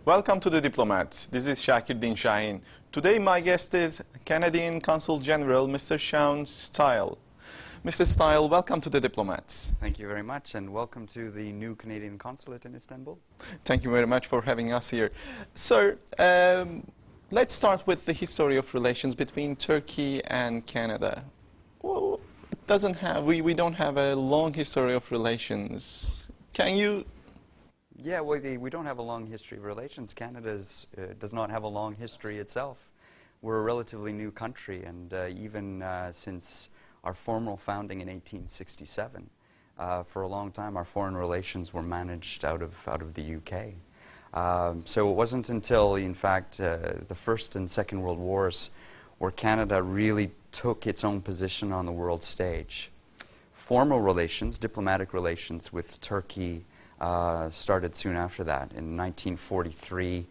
Welcome to the Diplomats. This is Shakirdin Shaheen. Today my guest is Canadian Consul General Mr. Sean Stile. Mr. Stile, welcome to the Diplomats. Thank you very much, and welcome to the new Canadian Consulate in Istanbul. Thank you very much for having us here. Sir, let's start with the history of relations between Turkey and Canada. Well, we don't have a long history of relations. Can you? Yeah, well, we don't have a long history of relations. Canada does not have a long history itself. We're a relatively new country, and even since our formal founding in 1867, for a long time our foreign relations were managed out of the UK. So it wasn't until, in fact, the First and Second World Wars where Canada really took its own position on the world stage. Formal relations, diplomatic relations with Turkey started soon after that. In 1943,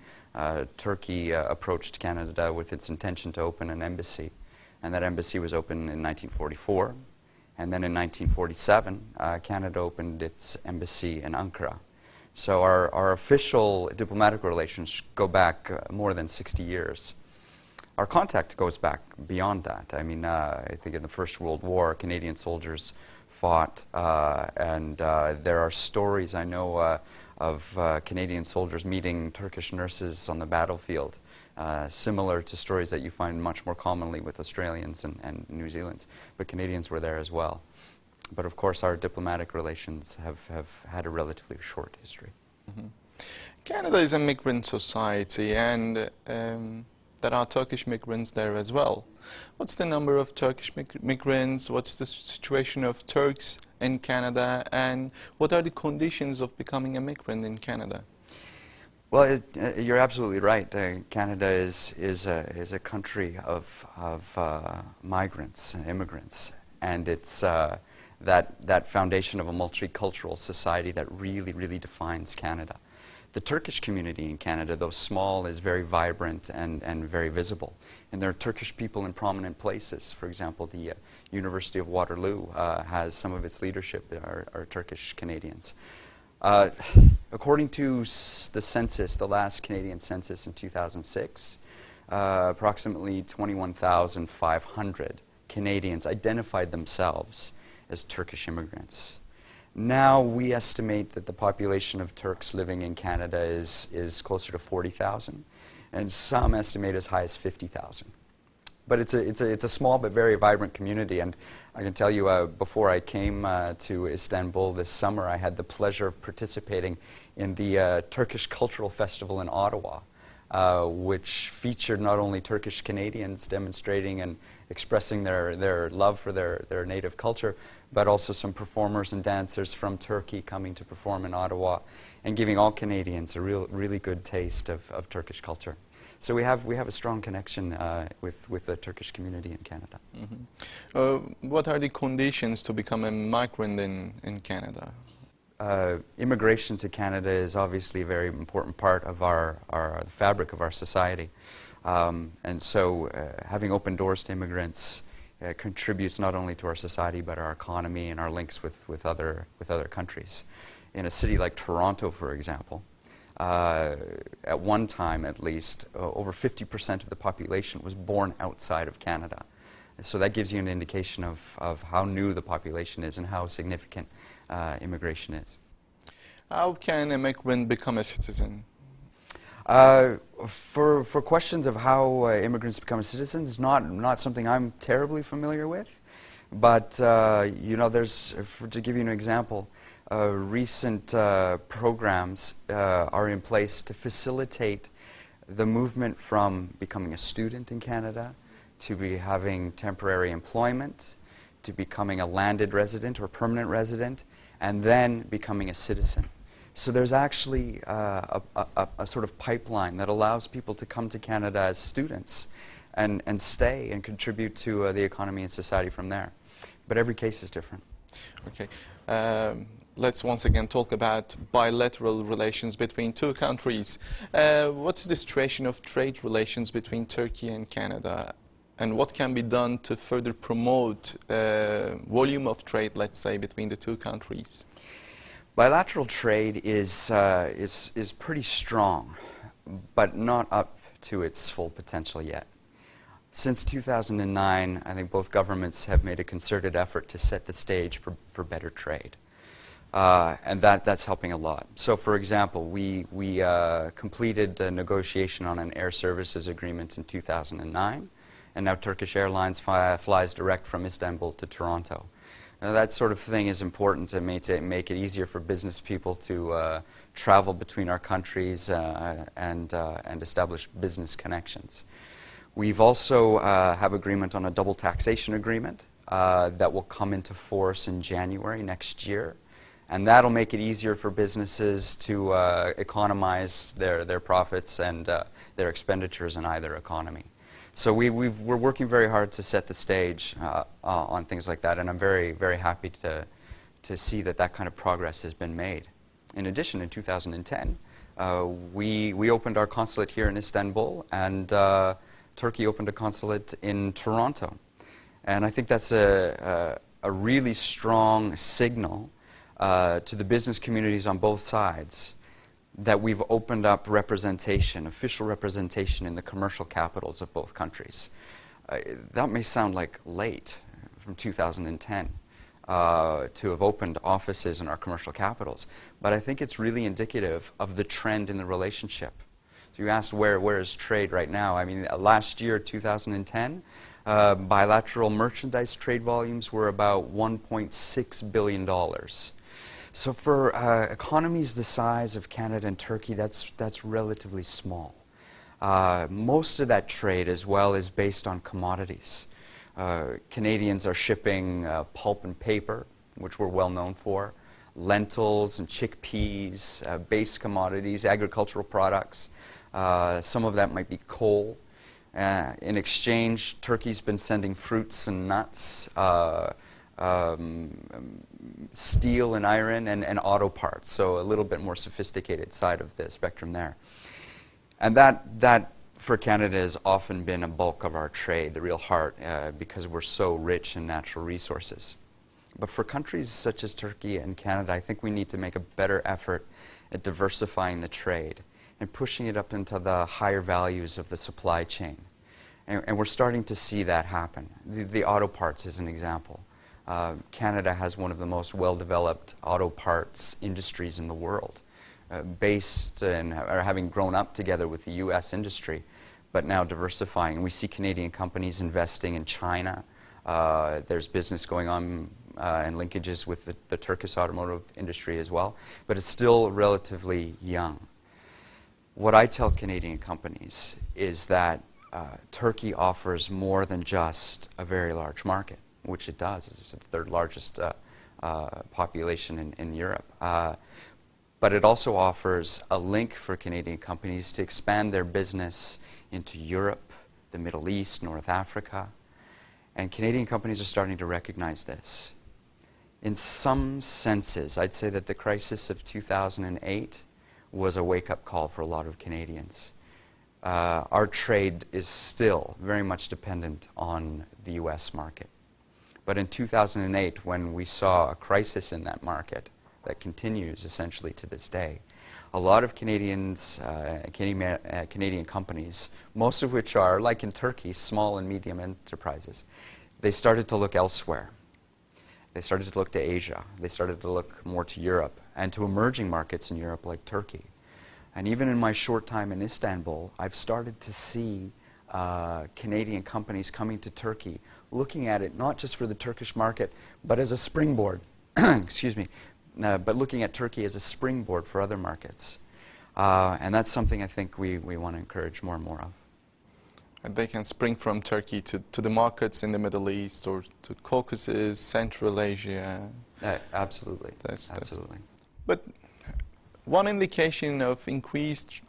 Turkey approached Canada with its intention to open an embassy, and that embassy was opened in 1944. And then in 1947, Canada opened its embassy in Ankara. So our official diplomatic relations go back more than 60 years. Our contact goes back beyond that. I mean, I think in the First World War, Canadian soldiers fought, and there are stories I know of Canadian soldiers meeting Turkish nurses on the battlefield, similar to stories that you find much more commonly with Australians and New Zealanders, but Canadians were there as well. But of course our diplomatic relations have had a relatively short history. Mm-hmm. Canada is a migrant society, and there are Turkish migrants there as well. What's the number of Turkish migrants? What's the situation of Turks in Canada? And what are the conditions of becoming a migrant in Canada? Well, you're absolutely right. Canada is a country of migrants and immigrants, and it's that foundation of a multicultural society that really defines Canada. The Turkish community in Canada, though small, is very vibrant and very visible. And there are Turkish people in prominent places. For example, the University of Waterloo has some of its leadership are Turkish Canadians. According to the census, the last Canadian census in 2006, approximately 21,500 Canadians identified themselves as Turkish immigrants. Now we estimate that the population of Turks living in Canada is closer to 40,000, and some estimate as high as 50,000. But it's a small but very vibrant community, and I can tell you, before I came to Istanbul this summer, I had the pleasure of participating in the Turkish Cultural Festival in Ottawa, which featured not only Turkish Canadians demonstrating and expressing their love for their native culture, but also some performers and dancers from Turkey coming to perform in Ottawa and giving all Canadians a really good taste of Turkish culture. So we have a strong connection with the Turkish community in Canada. Mm-hmm. What are the conditions to become a migrant in Canada? Immigration to Canada is obviously a very important part of the fabric of our society. And so having open doors to immigrants contributes not only to our society but our economy and our links with other countries. In a city like Toronto, for example, at one time at least, over 50% of the population was born outside of Canada. So that gives you an indication of how new the population is and how significant immigration is. How can a migrant become a citizen? For questions of how immigrants become citizens, is not something I'm terribly familiar with. But you know, to give you an example, recent programs are in place to facilitate the movement from becoming a student in Canada to having temporary employment, to becoming a landed resident or permanent resident, and then becoming a citizen. So there's actually a sort of pipeline that allows people to come to Canada as students and stay and contribute to the economy and society from there. But every case is different. Okay. Let's once again talk about bilateral relations between two countries. What's the situation of trade relations between Turkey and Canada? And what can be done to further promote volume of trade, let's say, between the two countries? Bilateral trade is pretty strong. but not up to its full potential yet. Since 2009, I think both governments have made a concerted effort to set the stage for better trade. And that's helping a lot. So, for example, we completed a negotiation on an air services agreement in 2009, and now Turkish Airlines flies direct from Istanbul to Toronto. Now, that sort of thing is important to make it easier for business people to travel between our countries and establish business connections. We've also have agreement on a double taxation agreement that will come into force in January next year. And that'll make it easier for businesses to economize their profits and their expenditures in either economy. So we're working very hard to set the stage on things like that, and I'm very, very happy to see that kind of progress has been made. In addition, in 2010, we opened our consulate here in Istanbul, and Turkey opened a consulate in Toronto. And I think that's a really strong signal to the business communities on both sides that we've opened up representation, official representation in the commercial capitals of both countries. That may sound like late from 2010 to have opened offices in our commercial capitals, but I think it's really indicative of the trend in the relationship. So you asked where is trade right now. I mean, last year, 2010, bilateral merchandise trade volumes were about $1.6 billion. So for economies the size of Canada and Turkey, that's relatively small. Most of that trade as well is based on commodities. Canadians are shipping pulp and paper, which we're well known for, lentils and chickpeas, base commodities, agricultural products. Some of that might be coal. In exchange, Turkey's been sending fruits and nuts, steel and iron, and auto parts, so a little bit more sophisticated side of the spectrum there. And that for Canada has often been a bulk of our trade, the real heart, because we're so rich in natural resources. But for countries such as Turkey and Canada, I think we need to make a better effort at diversifying the trade and pushing it up into the higher values of the supply chain. And we're starting to see that happen. The auto parts is an example. Canada has one of the most well-developed auto parts industries in the world, based and or having grown up together with the U.S. industry, but now diversifying. We see Canadian companies investing in China. There's business going on and linkages with the Turkish automotive industry as well, but it's still relatively young. What I tell Canadian companies is that Turkey offers more than just a very large market, which it does. It's the third largest population in Europe. But it also offers a link for Canadian companies to expand their business into Europe, the Middle East, North Africa. And Canadian companies are starting to recognize this. In some senses, I'd say that the crisis of 2008 was a wake-up call for a lot of Canadians. Our trade is still very much dependent on the U.S. market. But in 2008, when we saw a crisis in that market that continues essentially to this day, a lot of Canadian companies, most of which are, like in Turkey, small and medium enterprises, they started to look elsewhere. They started to look to Asia. They started to look more to Europe and to emerging markets in Europe like Turkey. And even in my short time in Istanbul, I've started to see Canadian companies coming to Turkey, looking at it not just for the Turkish market, but as a springboard, excuse me, but looking at Turkey as a springboard for other markets. And that's something I think we want to encourage more and more of. And they can spring from Turkey to the markets in the Middle East or to Caucasus, Central Asia. Absolutely. Absolutely. But one indication of increased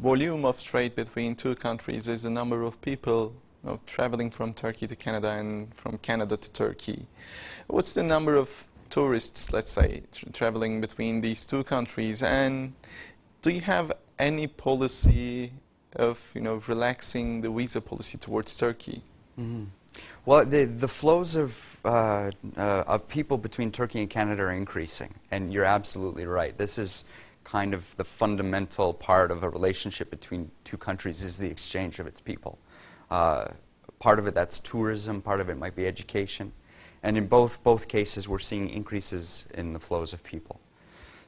volume of trade between two countries is the number of people traveling from Turkey to Canada and from Canada to Turkey. What's the number of tourists, let's say, traveling between these two countries? And do you have any policy of relaxing the visa policy towards Turkey? Mm-hmm. Well, the flows of people between Turkey and Canada are increasing, and you're absolutely right. This is kind of the fundamental part of a relationship between two countries is the exchange of its people. Part of it, that's tourism, part of it might be education. And in both cases, we're seeing increases in the flows of people.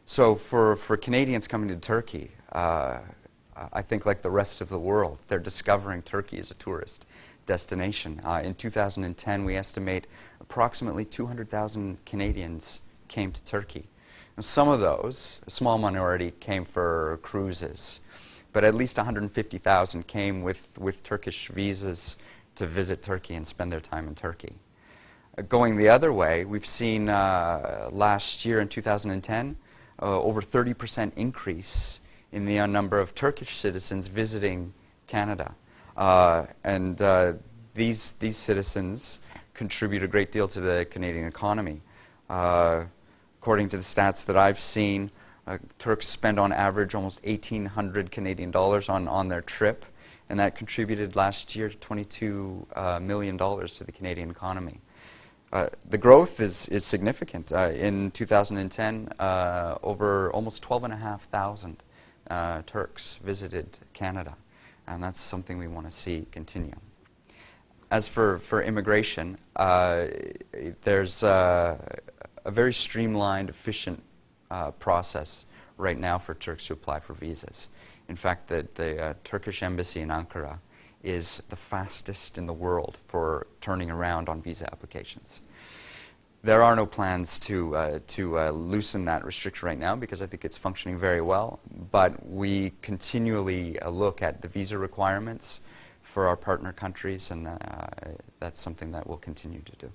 So for Canadians coming to Turkey, I think like the rest of the world, they're discovering Turkey as a tourist destination. In 2010, we estimate approximately 200,000 Canadians came to Turkey. And some of those, a small minority, came for cruises, but at least 150,000 came with Turkish visas to visit Turkey and spend their time in Turkey. Going the other way, we've seen last year in 2010, over 30% increase in the number of Turkish citizens visiting Canada. These citizens contribute a great deal to the Canadian economy. According to the stats that I've seen, Turks spend on average almost 1,800 Canadian dollars on their trip, and that contributed last year to $22 million to the Canadian economy. The growth is significant. In 2010, over almost 12,500 Turks visited Canada, and that's something we want to see continue. As for immigration, there's a very streamlined, efficient process right now for Turks to apply for visas. In fact, the Turkish embassy in Ankara is the fastest in the world for turning around on visa applications. There are no plans to loosen that restriction right now because I think it's functioning very well, but we continually look at the visa requirements for our partner countries, and that's something that we'll continue to do.